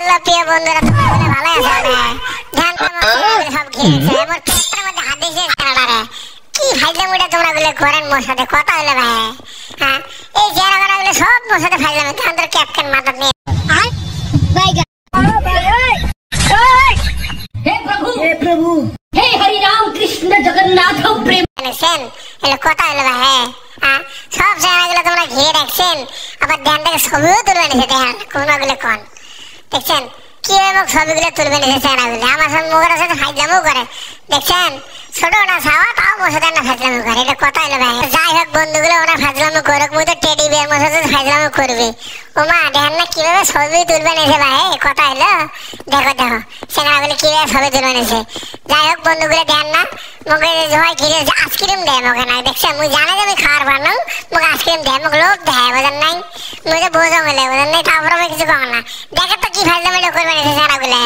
Hello প্রিয় বন্ধুরা, তোমরা ভালো আছো? ধ্যান সব ঘিরেছে আমার পেটের মধ্যে হাত দিয়েছে কানাডারে। কি ফাইজলামিটা তোমরা গুলো করেন মোর সাথে কথা হলো ভাই? হ্যাঁ, এই চেহারা গুলো সব মোর সাথে ফাইজলামি কান্দর ক্যাপ্টেন মাথা নিয়ে हे प्रभु हे हरि राम कृष्ण जगन्नाथ प्रेम দেখছেন এলে কথা হলো ভাই। হ্যাঁ, সব চেহারাগুলো তোমরা ঘিরে রাখছেন, আবার ধ্যান থেকে ছবিও তুলবে নিছে। দেখেন কোনগুলো কোন দেখছেন কিভাবে ছবিগুলো তুলবে নিছে চেহারাগুলো। আমার সঙ্গে মুখের সাথে ফাইজলামও করে দেখছেন, ছোট না ছাওয়া তাও মোর সাথে না ফাইজলামো করে। এটা কথা হলো ভাই। যাই হোক বন্ধুগুলো ওরা ফাইজলামো করুক, মুই তো টেডি বিয়ার মোর সাথে ফাইজলামো করবে। ওমা দেখেন না কিভাবে ছবি তুলবে নিছে ভাই। কথা হলো দেখো দেখো চেহারাগুলো কিভাবে ছবি তুলবে নিছে। যাই হোক বন্ধুগুলো দেখেন না মুখে হয় ঘিরে আইসক্রিম দেয় মুখে নাই দেখছেন। মুই জানে যে আমি খাওয়ার বানাও মুখে আইসক্রিম দেয়, মুখ লোক দেয় বোঝেন নাই। মুই যে বোঝো বলে বোঝেন নাই, তারপরে আমি কিছু কম না। দেখে তো কি ফাইজলামি করবে নিছে চেহারাগুলো,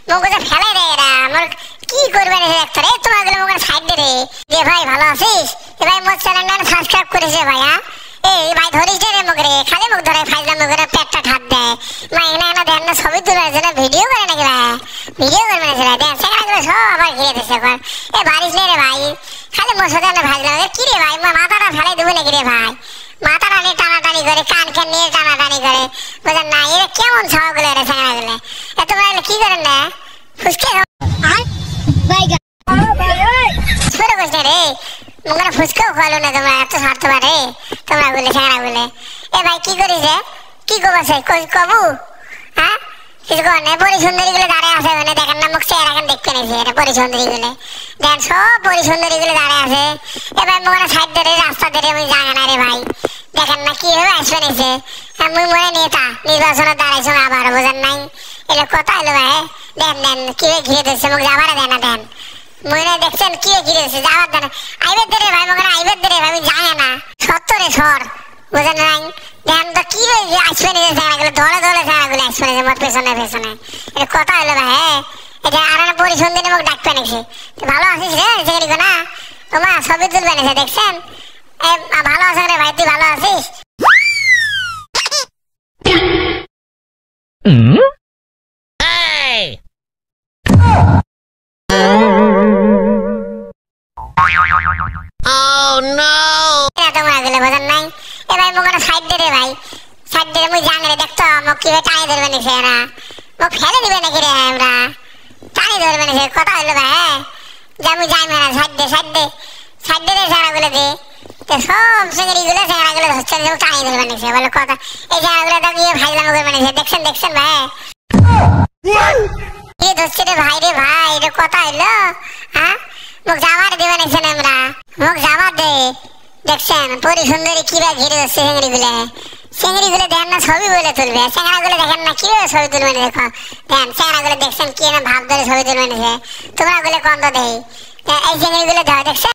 মুখে যে ফেলাই দেয় এরা। আমার কি করবে নিছে দেখতে রে তোমার গুলো মুখে সাইড দে রে। যে ভাই ভালো আছিস? এ ভাই মোর চ্যানেলটা সাবস্ক্রাইব করেছে ভাই। হ্যাঁ এই ভাই ধরিস রে মুখ রে, খালি মুখ ধরে ফাইজলামি করে পেটটা ঠাপ দেয়। মা এখানে এখানে দেন না ছবি তুলে আছে না ভিডিও করে নাকি ভাই? ভিডিও করবে নাকি ভাই? দেন চেহারাগুলো সব আবার ঘিরে দিচ্ছে এখন। এ বারিশ নেই রে ভাই, খালি মোর সাথে না ফাইজলামি। কি রে ভাই মাথাটা ফেলাই দেবো নাকি রে ভাই? মাথাটা নিয়ে টানাটানি করে, কানকে নিয়ে টানাটানি করে বোঝেন না। এরা কেমন ছাওয়াগুলো এরা চেহারাগুলো। এত বড় কি করেন না ফুসকে শুরু করছে রে মুখে ফুসকেও খাওয়ালো না তোমরা। এত স্বার্থবার রে তোমরা বলে চেহারা বলে। এ ভাই কি করিস রে? কি কবাছে কবু? হ্যাঁ কিছু কর না। পরিসুন্দরী গুলো দাঁড়িয়ে আছে ওখানে দেখেন না, মুখ চেহারা এখন দেখতে নিয়েছে। এটা পরিসুন্দরী গুলো দেন, সব পরিসুন্দরী গুলো দাঁড়িয়ে আছে। এ ভাই মুখে সাইড ধরে রাস্তা ধরে আমি জানি না রে ভাই। দেখেন না কিভাবে আসবে নিছে। মুই মনে নেতা নির্বাচনে দাঁড়াইছো আবার বোঝেন নাই। এলে কথা হলো ভাই। দেন দেন কিভাবে ঘিরে দিচ্ছে মুখ যাবার দেন না। দেন মনে দেখছেন কি ঘিরে দিচ্ছে যাবার দেন। আইবের ধরে ভাই মুখে আইবের ধরে ভাই আমি জানি না সত্তরে সর বোঝেন নাই। দেন তো কি আসবে নিছে চেহারাগুলো ধরে ধরে চেহারাগুলো আসবে নিছে মোট পেছনে পেছনে। এটা কথা হলো ভাই। এটা আর একটা পরিসুন্দরী মুখ ডাকবে নিছে। ভালো আছিস রে সেখানে না তোমার ছবি তুলবে নিছে দেখছেন। ভালো আছো রে ভাই, তুই ভালো আছিস? তোমরা গুলো বোঝেন নাই। এ ভাই মুখটা সাইড দে রে ভাই, সাইড দে। মুই জানি রে দেখতো মুখ কিভাবে টানি ধরবে নিছে এরা। মুখ ফেলে দিবে নাকি রে আমরা? টানি ধরবে নিছে। কথা হলো ভাই যা মুই যাই না। সাইড দে সাইড দে সাইড দে চেহারাগুলো দে। সব চিংড়িগুলো চেহারাগুলো ধরছে টানি ধরবে নিছে বলে কথা। এই চেহারাগুলো তো গিয়ে ফাইজলামি করবে নিছে দেখছেন দেখছেন ভাই। কি ধরছে রে ভাই রে ভাই। এটা কথা হইলো হ্যাঁ। মুখ যাবার দিবে নিছেন আমরা, মুখ যাবার দে দেখছেন। পরিসুন্দরী কিভাবে ঘিরে ধরছে চিংড়িগুলো। চিংড়িগুলো দেন না ছবি বলে তুলবে, চেহারাগুলো দেখেন না কিভাবে ছবি তুলবে না। দেখো দেন চেহারাগুলো দেখছেন কি না ভাব ধরে ছবি তুলবে নিছে। তোমরা গুলো কন্দ দেই এই চিংড়িগুলো ধর দেখছেন।